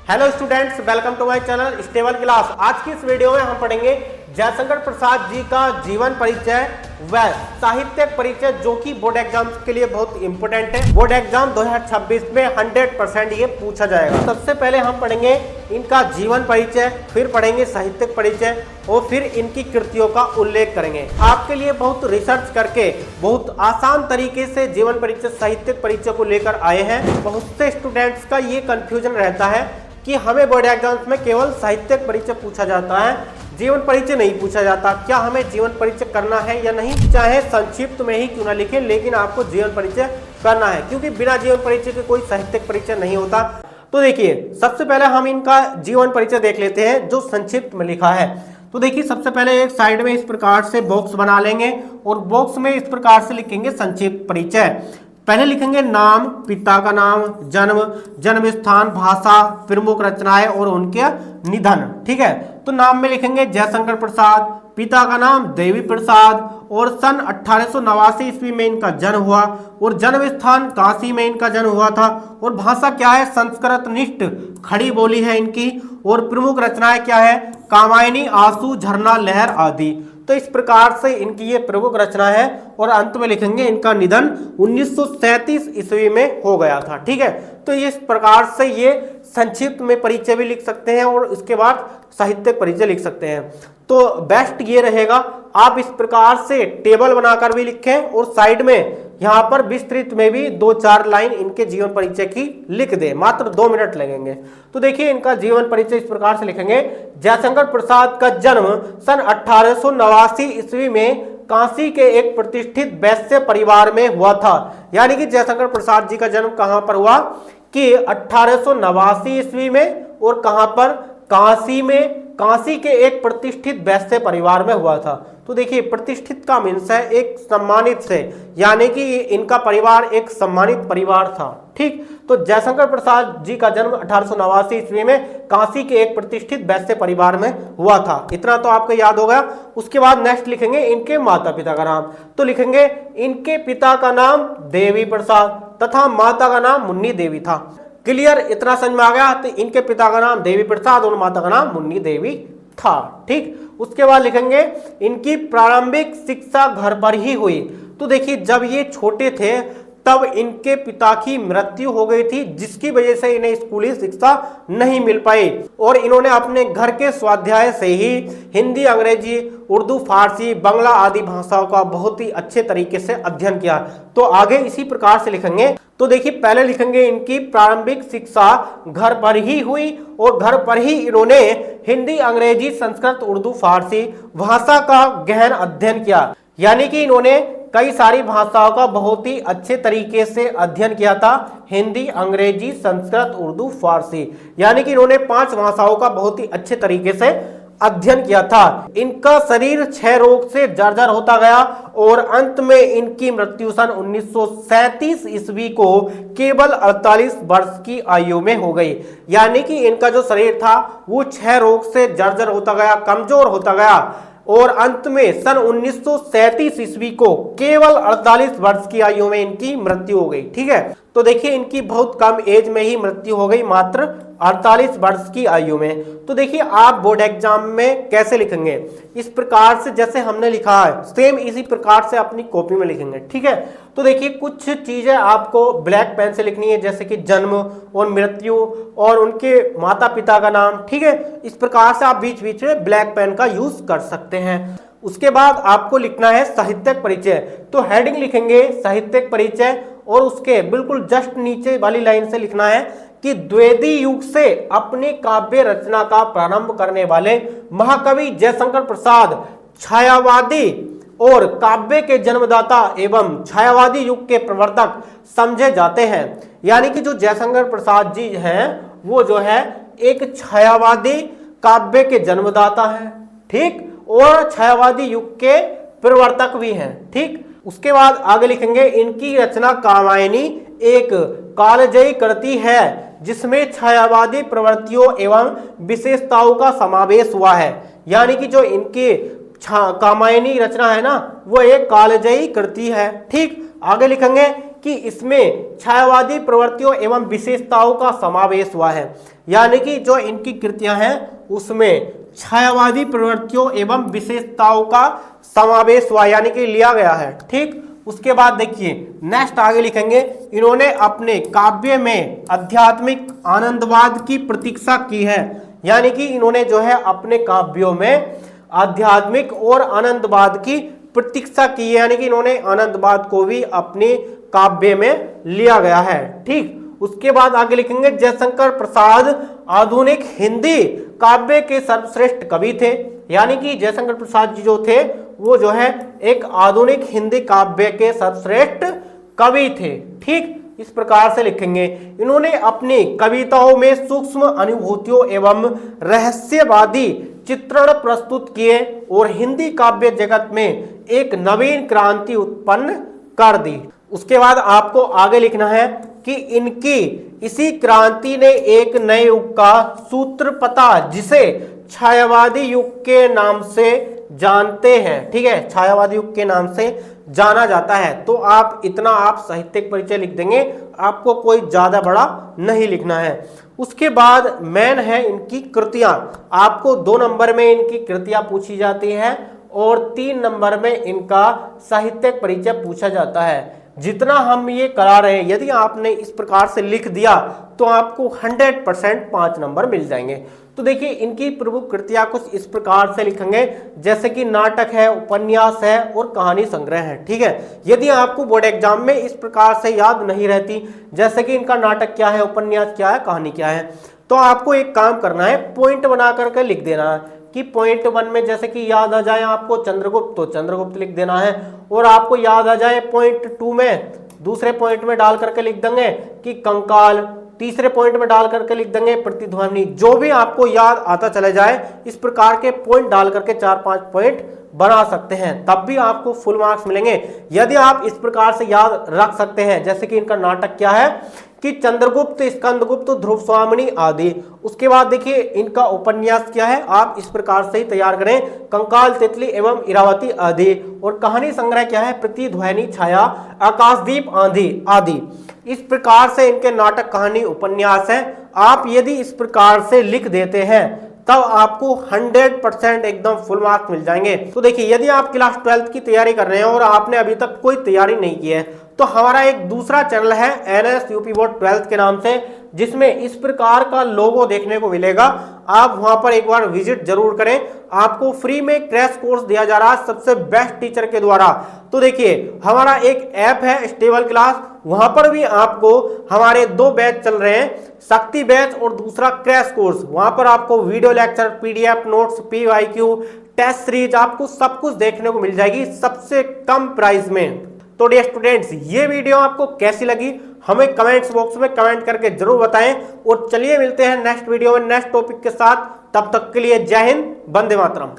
Hello students, welcome to my channel stable class. आज की इस वीडियो में हम पढ़ेंगे जयशंकर प्रसाद जी का जीवन परिचय व साहित्यिक परिचय, जो कि बोर्ड एग्जाम के लिए बहुत इंपॉर्टेंट है। बोर्ड एग्जाम 2026 में 100% ये पूछा जाएगा। सबसे पहले हम पढ़ेंगे इनका जीवन परिचय, फिर पढ़ेंगे साहित्यिक परिचय और फिर इनकी कृतियों का उल्लेख करेंगे। आपके लिए बहुत रिसर्च करके बहुत आसान तरीके से जीवन परिचय, साहित्यिक परिचय को लेकर आए हैं। बहुत से स्टूडेंट्स का ये कंफ्यूजन रहता है कि हमें बोर्ड एग्जाम्स में केवल साहित्यिक परिचय पूछा जाता है, जीवन परिचय नहीं पूछा जाता। क्या हमें जीवन परिचय करना है या नहीं? चाहे संक्षिप्त में ही क्यों ना लिखें, लेकिन आपको जीवन परिचय करना है, क्योंकि बिना जीवन परिचय के कोई साहित्यिक परिचय नहीं होता। तो देखिए, सबसे पहले हम इनका जीवन परिचय देख लेते हैं जो संक्षिप्त में लिखा है। तो देखिए, सबसे पहले एक साइड में इस प्रकार से बॉक्स बना लेंगे और बॉक्स में इस प्रकार से लिखेंगे संक्षिप्त परिचय। पहले लिखेंगे नाम, पिता का नाम, जन्म, जन्म स्थान, भाषा, प्रमुख रचनाएं और उनके निधन। ठीक है, तो नाम में लिखेंगे जयशंकर प्रसाद, पिता का नाम देवी प्रसाद और सन 1889 ईस्वी में इनका जन्म हुआ और जन्म स्थान काशी में इनका जन्म हुआ था। और भाषा क्या है? संस्कृत निष्ठ खड़ी बोली है इनकी। और प्रमुख रचनाएं क्या है? कामायनी, आंसू, झरना, लहर आदि। तो इस प्रकार से इनकी ये प्रमुख रचना है। और अंत में लिखेंगे इनका निधन 1937 ईस्वी में हो गया था। ठीक है, तो इस प्रकार से ये संक्षिप्त में परिचय भी लिख सकते हैं और इसके बाद साहित्यिक परिचय लिख सकते हैं। तो बेस्ट ये रहेगा आप इस प्रकार से टेबल बनाकर भी लिखें और साइड में यहाँ पर विस्तृत में भी 2-4 लाइन इनके जीवन परिचय की लिख दें। मात्र 2 मिनट लगेंगे। तो देखिए, इनका जीवन परिचय इस प्रकार से लिखेंगे। जयशंकर प्रसाद का जन्म सन 1889 ईस्वी में काशी के एक प्रतिष्ठित वैश्य परिवार में हुआ था। यानी कि जयशंकर प्रसाद जी का जन्म कहां पर हुआ कि 1889 ईस्वी में, और कहां पर? काशी में। काशी के एक प्रतिष्ठित वैश्य परिवार में हुआ था। तो देखिए, प्रतिष्ठित का मीन्स है एक सम्मानित से, यानी कि इनका परिवार एक सम्मानित परिवार था। ठीक, तो जयशंकर प्रसाद जी का जन्म 1889 ईस्वी में काशी के एक प्रतिष्ठित वैश्य परिवार में हुआ था। इतना तो आपको याद होगा। उसके बाद नेक्स्ट लिखेंगे इनके माता पिता का नाम। तो लिखेंगे इनके पिता का नाम देवी प्रसाद तथा माता का नाम मुन्नी देवी था। क्लियर? इतना समझ में आ गया? तो इनके पिता का नाम देवी प्रसाद और माता का नाम मुन्नी देवी था। ठीक, उसके बाद लिखेंगे इनकी प्रारंभिक शिक्षा घर पर ही हुई। तो देखिए, जब ये छोटे थे तब इनके पिता की मृत्यु हो गई थी, जिसकी वजह से इन्हें स्कूली शिक्षा नहीं मिल पाई और इन्होंने अपने घर के स्वाध्याय से ही हिंदी, अंग्रेजी, उर्दू, फारसी, बांग्ला आदि भाषाओं का बहुत ही अच्छे तरीके से अध्ययन किया। तो आगे इसी प्रकार से लिखेंगे। तो देखिए, पहले लिखेंगे इनकी प्रारंभिक शिक्षा घर पर ही हुई और घर पर ही इन्होंने हिंदी, अंग्रेजी, संस्कृत, उर्दू, फारसी भाषा का गहन अध्ययन किया। यानी कि इन्होंने कई सारी भाषाओं का बहुत ही अच्छे तरीके से अध्ययन किया था। हिंदी, अंग्रेजी, संस्कृत, उर्दू, फारसी, यानी कि इन्होंने 5 भाषाओं का बहुत ही अच्छे तरीके से अध्ययन किया था। इनका शरीर क्षय रोग से जर्जर होता गया और अंत में इनकी मृत्यु सन 1937 ईस्वी को केवल 48 वर्ष की आयु में हो गई। यानी कि इनका जो शरीर था वो क्षय रोग से जर्जर होता गया, कमजोर होता गया और अंत में सन 1937 ईस्वी को केवल 48 वर्ष की आयु में इनकी मृत्यु हो गई। ठीक है, तो देखिए, इनकी बहुत कम एज में ही मृत्यु हो गई, मात्र 48 वर्ष की आयु में। तो देखिए, आप बोर्ड एग्जाम में कैसे लिखेंगे? इस प्रकार से जैसे हमने लिखा है सेम इसी प्रकार से अपनी कॉपी में लिखेंगे। ठीक है, तो देखिए, कुछ चीजें आपको ब्लैक पेन से लिखनी है, जैसे कि जन्म और मृत्यु और उनके माता पिता का नाम। ठीक है, इस प्रकार से आप बीच बीच में ब्लैक पेन का यूज कर सकते हैं। उसके बाद आपको लिखना है साहित्यिक परिचय। तो हेडिंग लिखेंगे साहित्यिक परिचय और उसके बिल्कुल जस्ट नीचे वाली लाइन से लिखना है कि द्विवेदी युग से अपनी काव्य रचना का प्रारंभ करने वाले महाकवि जयशंकर प्रसाद छायावादी और काव्य के जन्मदाता एवं छायावादी युग के प्रवर्तक समझे जाते हैं। यानी कि जो जयशंकर प्रसाद जी हैं वो जो है एक छायावादी काव्य के जन्मदाता हैं। ठीक, और छायावादी युग के प्रवर्तक भी हैं। ठीक, उसके बाद आगे लिखेंगे इनकी रचना कामायनी एक कालजयी कृति है जिसमें छायावादी प्रवृत्तियों एवं विशेषताओं का समावेश हुआ है। यानी कि जो इनकी कामायनी रचना है ना, वो एक कालजयी कृति है। ठीक, आगे लिखेंगे कि इसमें छायावादी प्रवृत्तियों एवं विशेषताओं का समावेश हुआ है, यानी कि जो इनकी कृतियां हैं उसमें छायावादी प्रवृत्तियों एवं विशेषताओं का समावेश हुआ, यानी कि लिया गया है। ठीक, उसके बाद देखिए नेक्स्ट आगे लिखेंगे, इन्होंने अपने काव्य में आध्यात्मिक आनंदवाद की प्रतीक्षा की है, यानी कि इन्होंने जो है अपने काव्यों में आध्यात्मिक और आनंदवाद की प्रतीक्षा की है, यानी कि इन्होंने आनंदवाद को भी अपने काव्य में लिया गया है। ठीक, उसके बाद आगे लिखेंगे, जयशंकर प्रसाद आधुनिक हिंदी काव्य के सर्वश्रेष्ठ कवि थे, यानी कि जयशंकर प्रसाद जी जो थे वो जो है एक आधुनिक हिंदी काव्य के सर्वश्रेष्ठ कवि थे। ठीक, इस प्रकार से लिखेंगे, इन्होंने अपनी कविताओं में सूक्ष्म अनुभूतियों एवं रहस्यवादी चित्रण प्रस्तुत किए और हिंदी काव्य जगत में एक नवीन क्रांति उत्पन्न कर दी। उसके बाद आपको आगे लिखना है कि इनकी इसी क्रांति ने एक नए युग का सूत्रपता, जिसे छायावादी युग के नाम से जानते हैं, ठीक है, छायावादी युग के नाम से जाना जाता है। तो आप इतना आप साहित्यिक परिचय लिख देंगे, आपको कोई ज्यादा बड़ा नहीं लिखना है। उसके बाद मेन है इनकी कृतियां, आपको 2 नंबर में इनकी कृतियां पूछी जाती हैं और 3 नंबर में इनका साहित्यिक परिचय पूछा जाता है। जितना हम ये करा रहे हैं, यदि आपने इस प्रकार से लिख दिया तो आपको 100% 5 नंबर मिल जाएंगे। तो देखिए इनकी प्रमुख कृतियां कुछ इस प्रकार से लिखेंगे, जैसे कि नाटक है, उपन्यास है और कहानी संग्रह है। ठीक है, यदि आपको बोर्ड एग्जाम में इस प्रकार से याद नहीं रहती, जैसे कि इनका नाटक क्या है, उपन्यास क्या है, कहानी क्या है, तो आपको एक काम करना है, पॉइंट बना करके लिख देना है कि पॉइंट 1 में जैसे कि याद आ जाए आपको चंद्रगुप्त, तो चंद्रगुप्त लिख देना है, और आपको याद आ जाए पॉइंट 2 में, दूसरे पॉइंट में डाल करके लिख देंगे कि कंकाल, तीसरे पॉइंट में डाल करके लिख देंगे प्रतिध्वनि। जो भी आपको याद आता चले जाए, इस प्रकार के पॉइंट डाल करके 4-5 पॉइंट बना सकते हैं, तब भी आपको फुल मार्क्स मिलेंगे। यदि आप इस प्रकार से याद रख सकते हैं, जैसे कि इनका नाटक क्या है कि चंद्रगुप्त, स्कंदगुप्त, ध्रुव स्वामिनी आदि। उसके बाद देखिए इनका उपन्यास क्या है, आप इस प्रकार से ही तैयार करें, कंकाल, तितली एवं इरावती आदि। और कहानी संग्रह क्या है, प्रतिध्वनि, छाया, आकाशदीप, आंधी आदि। इस प्रकार से इनके नाटक, कहानी, उपन्यास है। आप यदि इस प्रकार से लिख देते हैं तब आपको 100% एकदम फुल मार्क्स मिल जाएंगे। तो देखिए यदि आप क्लास 12th की तैयारी कर रहे हैं और आपने अभी तक कोई तैयारी नहीं की है, तो हमारा एक दूसरा चैनल है NS UP बोर्ड 12th के नाम से, जिसमें इस प्रकार का लोगो देखने को मिलेगा। आप वहां पर एक बार विजिट जरूर करें, आपको फ्री में क्रैश कोर्स दिया जा रहा है सबसे बेस्ट टीचर के द्वारा। तो देखिए हमारा एक ऐप है स्टेबल क्लास, वहां पर भी आपको हमारे 2 बैच चल रहे हैं, शक्ति बैच और दूसरा क्रैश कोर्स। वहां पर आपको video lecture, PDF notes, PYQ, test series, आपको सब कुछ देखने को मिल जाएगी सबसे कम प्राइस में। तो डियर स्टूडेंट्स, ये वीडियो आपको कैसी लगी हमें कमेंट्स बॉक्स में कमेंट करके जरूर बताएं। और चलिए मिलते हैं नेक्स्ट वीडियो में नेक्स्ट टॉपिक के साथ, तब तक के लिए जय हिंद, वंदे मातरम।